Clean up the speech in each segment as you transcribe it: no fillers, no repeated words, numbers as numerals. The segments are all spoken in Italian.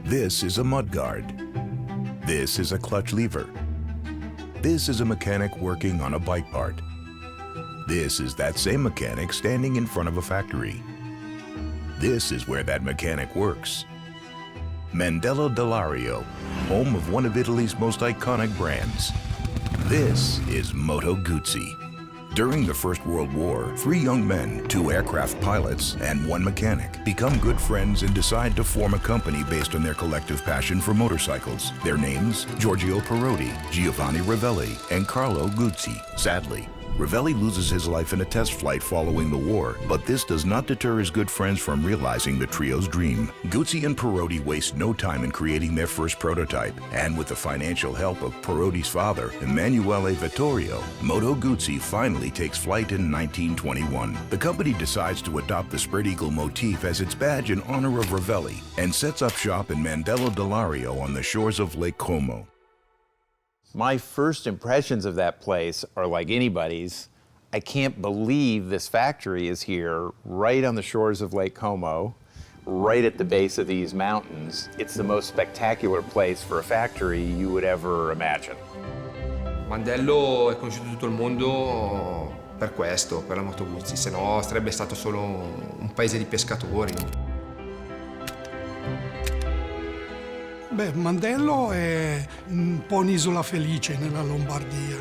This is a mudguard. This is a clutch lever. This is a mechanic working on a bike part. This is that same mechanic standing in front of a factory. This is where that mechanic works. Mandello Delario, home of one of Italy's most iconic brands. This is Moto Guzzi. During the First World War, 3 young men, 2 aircraft pilots, and 1 mechanic become good friends and decide to form a company based on their collective passion for motorcycles. Their names, Giorgio Perotti, Giovanni Ravelli, and Carlo Guzzi. Sadly, Ravelli loses his life in a test flight following the war, but this does not deter his good friends from realizing the trio's dream. Guzzi and Perotti waste no time in creating their first prototype, and with the financial help of Perotti's father, Emanuele Vittorio, Moto Guzzi finally takes flight in 1921. The company decides to adopt the spread eagle motif as its badge in honor of Ravelli, and sets up shop in Mandello Delario on the shores of Lake Como. My first impressions of that place are like anybody's. I can't believe this factory is here right on the shores of Lake Como, right at the base of these mountains. It's the most spectacular place for a factory you would ever imagine. Mandello è conosciuto in tutto il mondo per questo, per la Moto Guzzi, se no sarebbe stato solo un paese di pescatori. Beh, Mandello è un po' un'isola felice nella Lombardia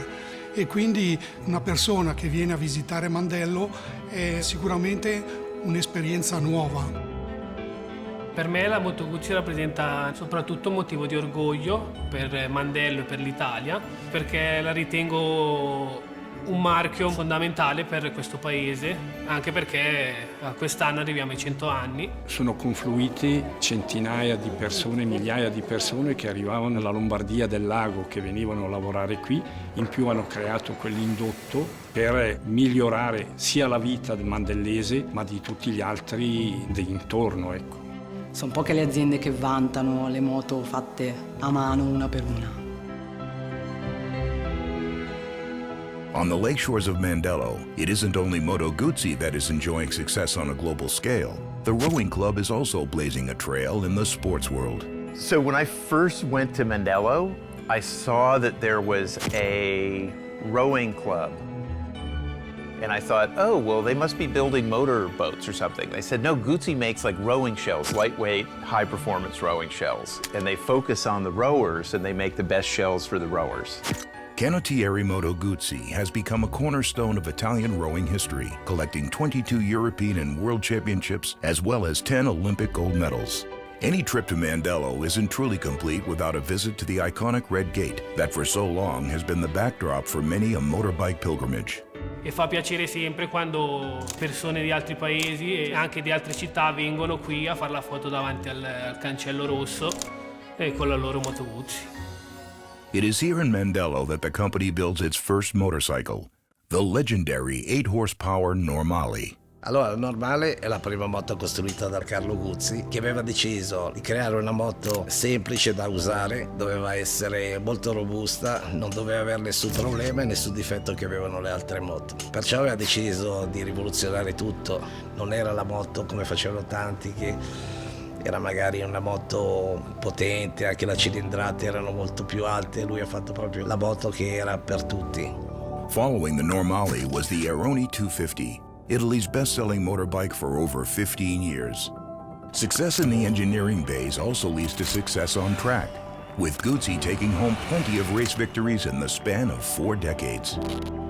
e quindi una persona che viene a visitare Mandello è sicuramente un'esperienza nuova. Per me la Moto Guzzi rappresenta soprattutto un motivo di orgoglio per Mandello e per l'Italia, perché la ritengo un marchio fondamentale per questo paese, anche perché a quest'anno arriviamo ai 100 anni. Sono confluiti centinaia di persone, migliaia di persone che arrivavano nalla Lombardia del lago, che venivano a lavorare qui. In più hanno creato quell'indotto per migliorare sia la vita del mandellese, ma di tutti gli altri d'intorno, ecco. Sono poche le aziende che vantano le moto fatte a mano una per una. On the lake shores of Mandello, it isn't only Moto Guzzi that is enjoying success on a global scale. The rowing club is also blazing a trail in the sports world. So when I first went to Mandello, I saw that there was a rowing club. And I thought, oh, well, they must be building motor boats or something. They said, no, Guzzi makes like rowing shells, lightweight, high-performance rowing shells. And they focus on the rowers, and they make the best shells for the rowers. Canottieri Moto Guzzi has become a cornerstone of Italian rowing history, collecting 22 European and World Championships as well as 10 Olympic gold medals. Any trip to Mandello isn't truly complete without a visit to the iconic Red Gate that for so long has been the backdrop for many a motorbike pilgrimage. E fa piacere sempre quando persone di altri paesi e anche di altre città vengono qui a fare la foto davanti al cancello rosso e con la loro Moto Guzzi. It is here in Mandello that the company builds its first motorcycle, the legendary 8-horsepower Normale. Allora, la Normale è la prima moto costruita da Carlo Guzzi, che aveva deciso di creare una moto semplice da usare, doveva essere molto robusta, non doveva avere nessun problema e nessun difetto che avevano le altre moto. Perciò aveva deciso di rivoluzionare tutto. Non era la moto come facevano tanti, che era magari una moto potente, anche le cilindrate erano molto più alte. Lui ha fatto proprio la moto che era per tutti. Following the Normale was the Aironi 250, Italy's best-selling motorbike for over 15 years. Success in the engineering bays also leads to success on track, with Guzzi taking home plenty of race victories in the span of 4 decades.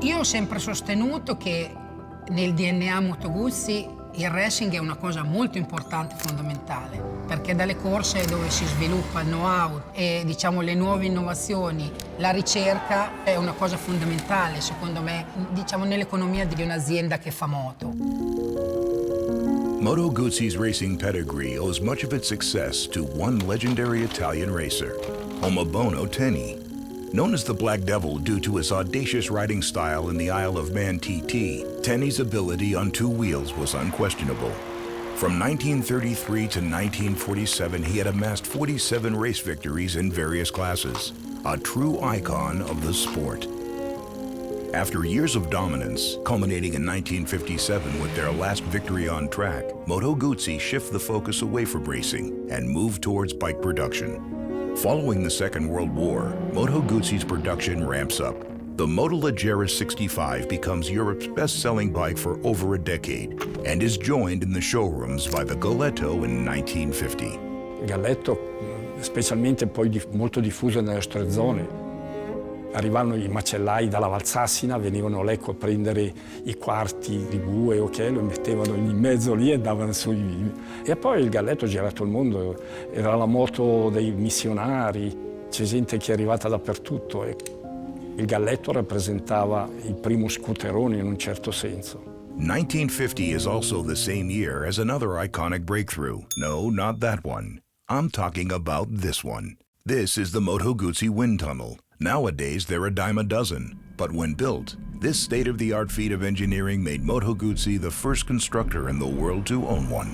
Io ho sempre sostenuto che nel DNA Moto Guzzi il racing è una cosa molto importante e fondamentale, perché dalle corse dove si sviluppa il know-how e diciamo le nuove innovazioni, la ricerca è una cosa fondamentale secondo me, diciamo nell'economia di un'azienda che fa moto. Moto Guzzi's racing pedigree owes much of its success to one legendary Italian racer, Omobono Tenni. Known as the Black Devil due to his audacious riding style in the Isle of Man TT, Tenni's ability on 2 wheels was unquestionable. From 1933 to 1947, he had amassed 47 race victories in various classes, a true icon of the sport. After years of dominance, culminating in 1957 with their last victory on track, Moto Guzzi shift the focus away from racing and move towards bike production. Following the Second World War, Moto Guzzi's production ramps up. The Moto Leggera 65 becomes Europe's best-selling bike for over a decade and is joined in the showrooms by the Goletto in 1950. Il galletto, specialmente poi molto diffuso nelle nostre zone. Arrivavano i macellai dalla Valsassina, venivano a prendere i quarti di bue o che lo mettevano in mezzo lì e davano su. E poi il galletto ha girato il mondo, era la moto dei missionari, c'è gente che è arrivata dappertutto e il galletto rappresentava il primo scooterone in un certo senso. 1950 is also the same year as another iconic breakthrough. No, not that one. I'm talking about this one. This is the Moto Guzzi wind tunnel. Nowadays, they're a dime a dozen, but when built, this state-of-the-art feat of engineering made Moto Guzzi the first constructor in the world to own one.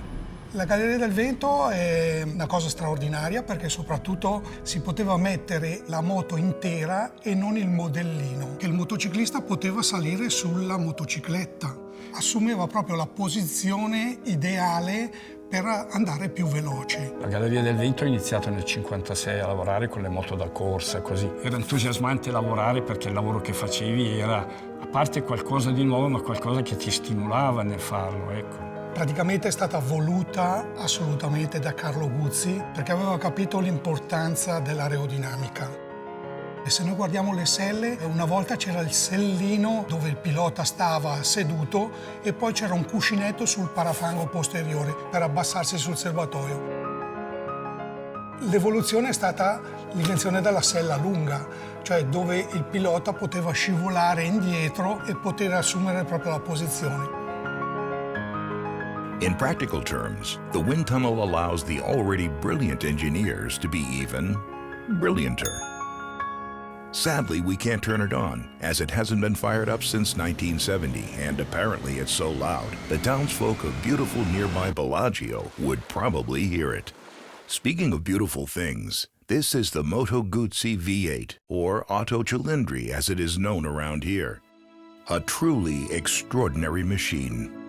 La Galleria del Vento è una cosa straordinaria perché soprattutto si poteva mettere la moto intera e non il modellino, che il motociclista poteva salire sulla motocicletta. Assumeva proprio la posizione ideale per andare più veloce. La Galleria del Vento ha iniziato nel 1956 a lavorare con le moto da corsa, così. Era entusiasmante lavorare perché il lavoro che facevi era, a parte qualcosa di nuovo, ma qualcosa che ti stimolava nel farlo, ecco. Praticamente è stata voluta assolutamente da Carlo Guzzi perché aveva capito l'importanza dell'aerodinamica. E se noi guardiamo le selle, una volta c'era il sellino dove il pilota stava seduto e poi c'era un cuscinetto sul parafango posteriore per abbassarsi sul serbatoio. L'evoluzione è stata l'invenzione della sella lunga, cioè dove il pilota poteva scivolare indietro e poter assumere proprio la posizione. In practical terms, the wind tunnel allows the already brilliant engineers to be even brillianter. Sadly, we can't turn it on, as it hasn't been fired up since 1970, and apparently it's so loud, the townsfolk of beautiful nearby Bellagio would probably hear it. Speaking of beautiful things, this is the Moto Guzzi V8, or Otto Cilindri as it is known around here. A truly extraordinary machine.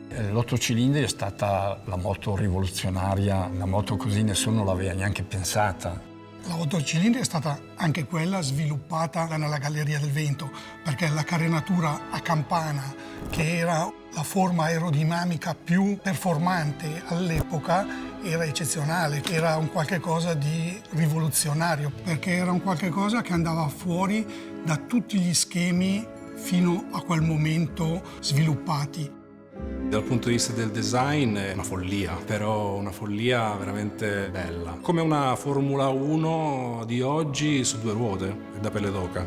L'8 cilindri è stata la moto rivoluzionaria, una moto così nessuno l'aveva neanche pensata. La 8 cilindri è stata anche quella sviluppata nella Galleria del Vento, perché la carenatura a campana, che era la forma aerodinamica più performante all'epoca, era eccezionale, era un qualche cosa di rivoluzionario, perché era un qualche cosa che andava fuori da tutti gli schemi fino a quel momento sviluppati. Dal punto di vista del design è una follia, però una follia veramente bella. Come una Formula 1 di oggi su due ruote, da pelle d'oca.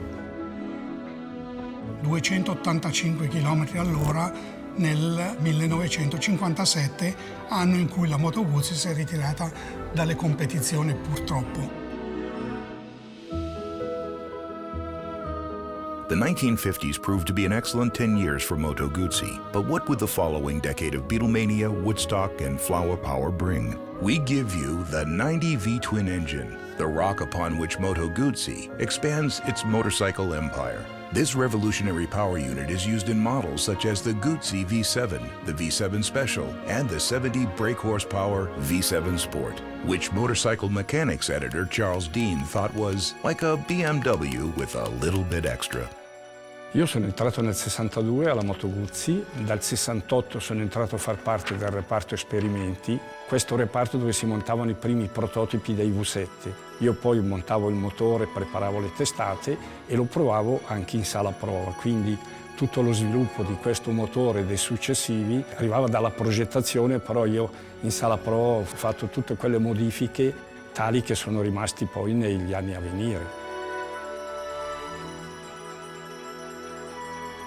285 km all'ora nel 1957, anno in cui la Moto Guzzi si è ritirata dalle competizioni purtroppo. The 1950s proved to be an excellent 10 years for Moto Guzzi, but what would the following decade of Beatlemania, Woodstock, and Flower Power bring? We give you the 90 V-twin engine, the rock upon which Moto Guzzi expands its motorcycle empire. This revolutionary power unit is used in models such as the Guzzi V7, the V7 Special, and the 70 brake horsepower V7 Sport, which motorcycle mechanics editor Charles Dean thought was like a BMW with a little bit extra. Io sono entrato nel 62 alla Moto Guzzi, dal 68 sono entrato a far parte del reparto esperimenti, questo reparto dove si montavano i primi prototipi dei V7. Io poi montavo il motore, preparavo le testate e lo provavo anche in sala prova, quindi tutto lo sviluppo di questo motore e dei successivi arrivava dalla progettazione, però io in sala prova ho fatto tutte quelle modifiche tali che sono rimasti poi negli anni a venire.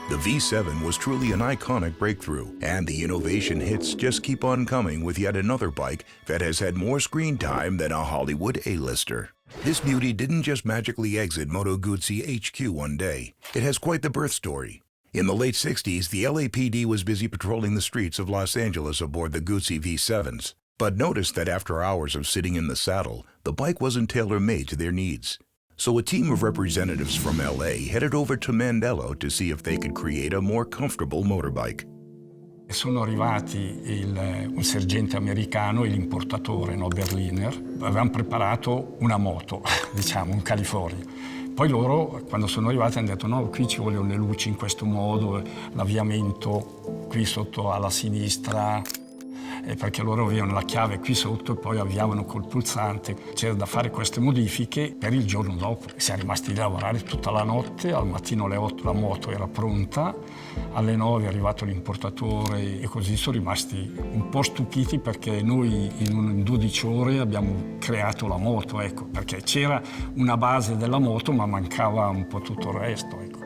The V7 was truly an iconic breakthrough, and the innovation hits just keep on coming with yet another bike that has had more screen time than a Hollywood A-lister. This beauty didn't just magically exit Moto Guzzi HQ one day. It has quite the birth story. In the late 60s, the LAPD was busy patrolling the streets of Los Angeles aboard the Guzzi V7s, but noticed that after hours of sitting in the saddle, the bike wasn't tailor-made to their needs. So a team of representatives from LA headed over to Mandello to see if they could create a more comfortable motorbike. Sono arrivati un sergente americano e l'importatore, no, Berliner. Avevano preparato una moto, diciamo, un California. Poi loro, quando sono arrivati, hanno detto no, qui ci vogliono le luci in questo modo, l'avviamento qui sotto alla sinistra, perché loro avevano la chiave qui sotto e poi avviavano col pulsante. C'era da fare queste modifiche per il giorno dopo. Siamo rimasti lì a lavorare tutta la notte, al mattino alle 8 la moto era pronta, alle 9 è arrivato l'importatore e così sono rimasti un po' stupiti perché noi in 12 ore abbiamo creato la moto, ecco, perché c'era una base della moto ma mancava un po' tutto il resto, ecco.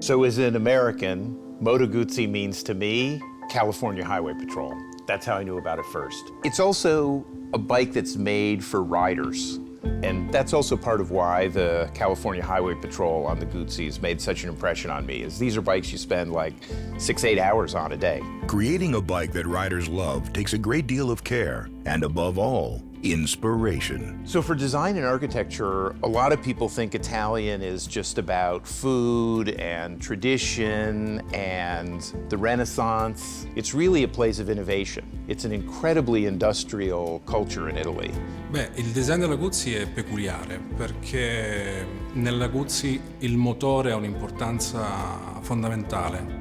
So as an American, Moto Guzzi means to me California Highway Patrol. That's how I knew about it first. It's also a bike that's made for riders. And that's also part of why the California Highway Patrol on the Guzzis made such an impression on me, is these are bikes you spend like 6-8 hours on a day. Creating a bike that riders love takes a great deal of care, and above all, inspiration. So for design and architecture, a lot of people think Italian is just about food and tradition and the Renaissance. It's really a place of innovation. It's an incredibly industrial culture in Italy. Beh, il design della Guzzi è peculiare perché nella Guzzi il motore ha un'importanza fondamentale.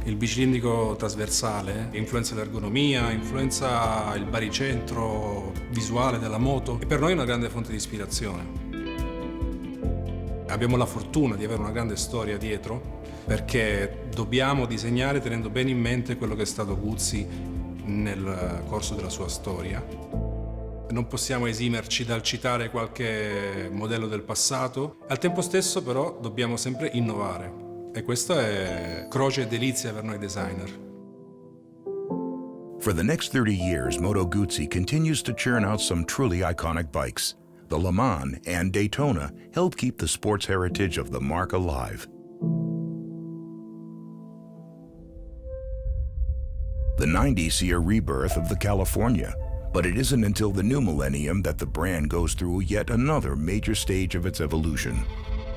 Il bicilindrico trasversale influenza l'ergonomia, influenza il baricentro visuale della moto e per noi è una grande fonte di ispirazione. Abbiamo la fortuna di avere una grande storia dietro perché dobbiamo disegnare tenendo bene in mente quello che è stato Guzzi nel corso della sua storia. Non possiamo esimerci dal citare qualche modello del passato, al tempo stesso però dobbiamo sempre innovare. E questa è croce e delizia per noi designer. For the next 30 years, Moto Guzzi continues to churn out some truly iconic bikes. The Le Mans and Daytona help keep the sports heritage of the marque alive. The 90s see a rebirth of the California, but it isn't until the new millennium that the brand goes through yet another major stage of its evolution.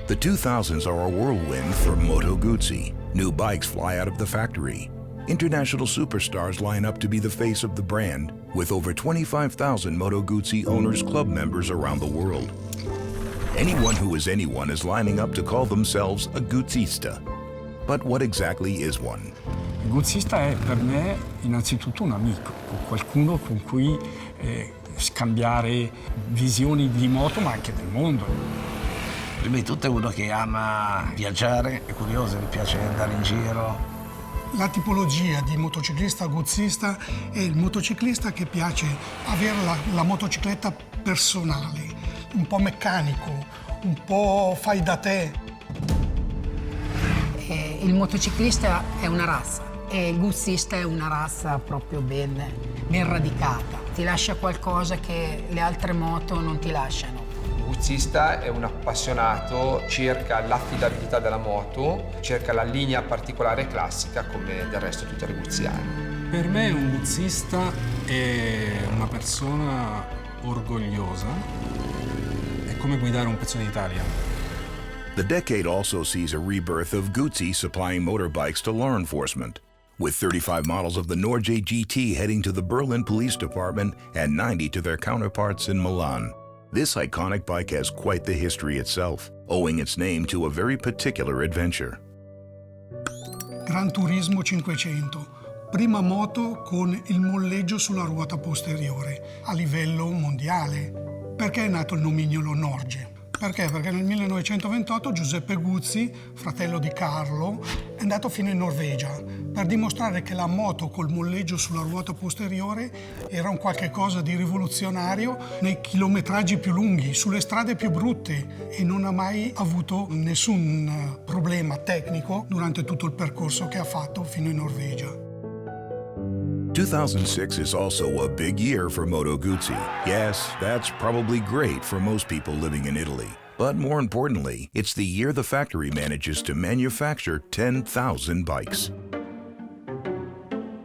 The 2000s are a whirlwind for Moto Guzzi. New bikes fly out of the factory. International superstars line up to be the face of the brand, with over 25,000 Moto Guzzi owners club members around the world. Anyone who is anyone is lining up to call themselves a Guzzista. But what exactly is one? Il guzzista è per me innanzitutto un amico, qualcuno con cui scambiare visioni di moto ma anche del mondo. Prima di tutto è uno che ama viaggiare, è curioso, gli piace andare in giro. La tipologia di motociclista guzzista è il motociclista che piace avere la motocicletta personale, un po' meccanico, un po' fai da te. Il motociclista è una razza e il guzzista è una razza proprio ben radicata. Ti lascia qualcosa che le altre moto non ti lasciano. Il guzzista è un appassionato, cerca l'affidabilità della moto, cerca la linea particolare classica come del resto tutti i guzziani. Per me un guzzista è una persona orgogliosa, è come guidare un pezzo d'Italia. The decade also sees a rebirth of Guzzi supplying motorbikes to law enforcement, with 35 models of the Norge GT heading to the Berlin Police Department and 90 to their counterparts in Milan. This iconic bike has quite the history itself, owing its name to a very particular adventure. Gran Turismo 500, prima moto con il molleggio sulla ruota posteriore a livello mondiale. Perché è nato il nomignolo Norge? Perché? Perché nel 1928 Giuseppe Guzzi, fratello di Carlo, è andato fino in Norvegia per dimostrare che la moto col molleggio sulla ruota posteriore era un qualche cosa di rivoluzionario nei chilometraggi più lunghi, sulle strade più brutte e non ha mai avuto nessun problema tecnico durante tutto il percorso che ha fatto fino in Norvegia. 2006 is also a big year for Moto Guzzi. Yes, that's probably great for most people living in Italy. But more importantly, it's the year the factory manages to manufacture 10,000 bikes.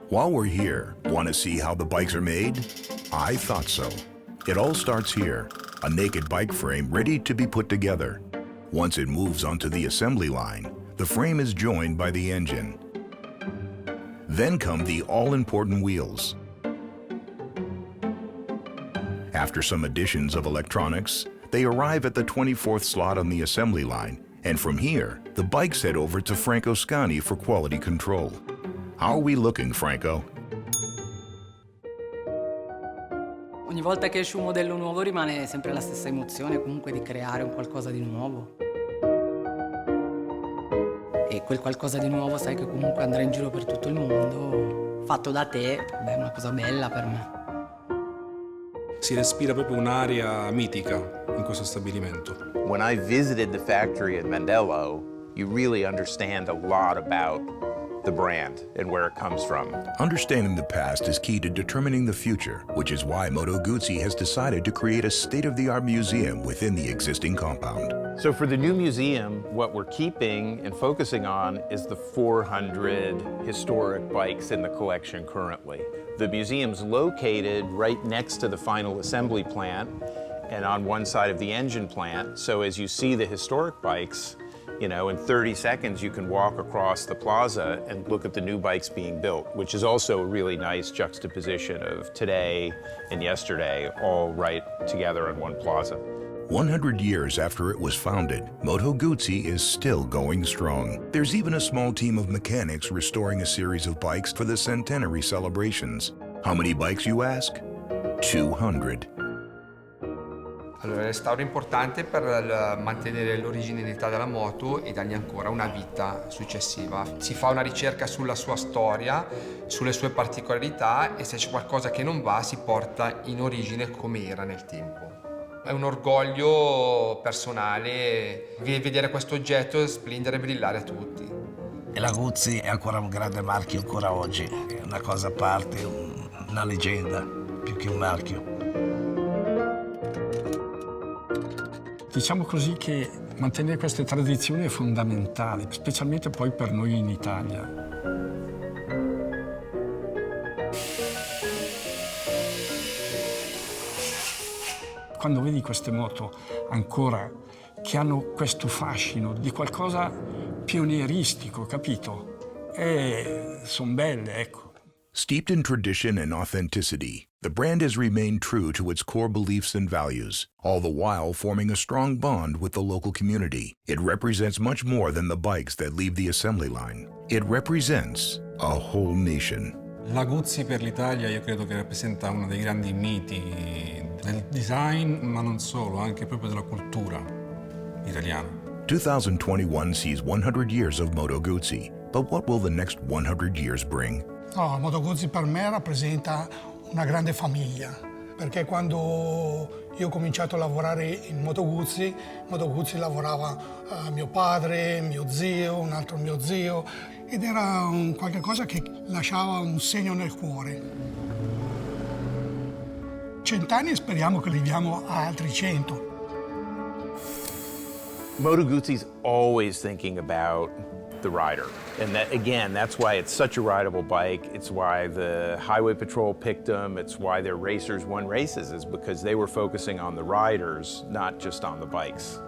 While we're here, want to see how the bikes are made? I thought so. It all starts here, a naked bike frame ready to be put together. Once it moves onto the assembly line, the frame is joined by the engine. Then come the all-important wheels. After some additions of electronics, they arrive at the 24th slot on the assembly line, and from here, the bikes head over to Franco Scani for quality control. How are we looking, Franco? Ogni volta che esce un modello nuovo rimane sempre la stessa emozione comunque di creare un qualcosa di nuovo. E quel qualcosa di nuovo sai che comunque andrà in giro per tutto il mondo, fatto da te, beh, è una cosa bella per me. Si respira proprio un'aria mitica in questo stabilimento. When I visited the factory at Mandello, you really understand a lot about the brand and where it comes from. Understanding the past is key to determining the future, which is why Moto Guzzi has decided to create a state-of-the-art museum within the existing compound. So for the new museum, what we're keeping and focusing on is the 400 historic bikes in the collection currently. The museum's located right next to the final assembly plant and on one side of the engine plant. So as you see the historic bikes, you know, in 30 seconds you can walk across the plaza and look at the new bikes being built, which is also a really nice juxtaposition of today and yesterday all right together in one plaza. 100 years after it was founded, Moto Guzzi is still going strong. There's even a small team of mechanics restoring a series of bikes for the centenary celebrations. How many bikes, you ask? 200. Allora, il restauro è importante per mantenere l'originalità della moto e dargli ancora una vita successiva. Si fa una ricerca sulla sua storia, sulle sue particolarità e se c'è qualcosa che non va si porta in origine come era nel tempo. È un orgoglio personale vedere questo oggetto splendere e brillare a tutti. E la Guzzi è ancora un grande marchio ancora oggi, è una cosa a parte, una leggenda, più che un marchio. Diciamo così che mantenere queste tradizioni è fondamentale, specialmente poi per noi in Italia. Quando vedi queste moto ancora che hanno questo fascino di qualcosa pionieristico, capito? E sono belle, ecco. Steeped in tradition and authenticity, the brand has remained true to its core beliefs and values, all the while forming a strong bond with the local community. It represents much more than the bikes that leave the assembly line. It represents a whole nation. La Guzzi per l'Italia io credo che rappresenta uno dei grandi miti del design, ma non solo, anche proprio della cultura italiana. 2021 sees 100 years of Moto Guzzi, but what will the next 100 years bring? No, Moto Guzzi per me rappresenta una grande famiglia, perché quando io ho cominciato a lavorare in Moto Guzzi lavorava mio padre, mio zio, un altro mio zio, ed era qualcosa che lasciava un segno nel cuore. 100 anni e speriamo che viviamo a altri 100. Moto Guzzi's always thinking about the rider. And that, again, that's why it's such a rideable bike. It's why the Highway Patrol picked them. It's why their racers won races, is because they were focusing on the riders, not just on the bikes.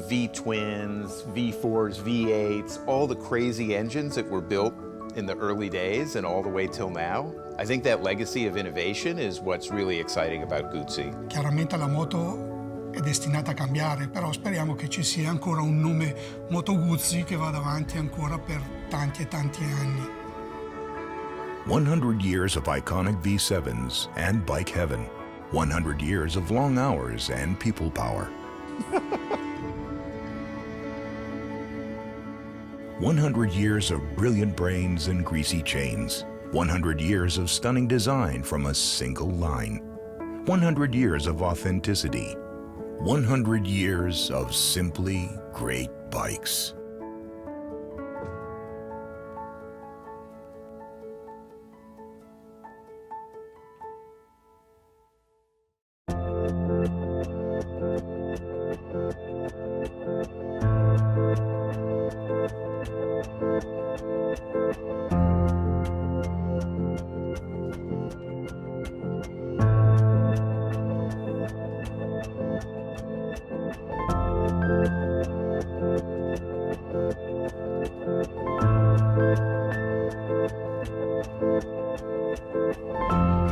V-twins, V4s, V8s, all the crazy engines that were built in the early days and all the way till now. I think that legacy of innovation is what's really exciting about Guzzi. Chiaramente la moto è destinata a cambiare, però speriamo che ci sia ancora un nome Moto Guzzi che vada avanti ancora per tanti e tanti anni. 100 years of iconic V7s and bike heaven. 100 years of long hours and people power. 100 years of brilliant brains and greasy chains. 100 years of stunning design from a single line. 100 years of authenticity. 100 years of simply great bikes. Thailand.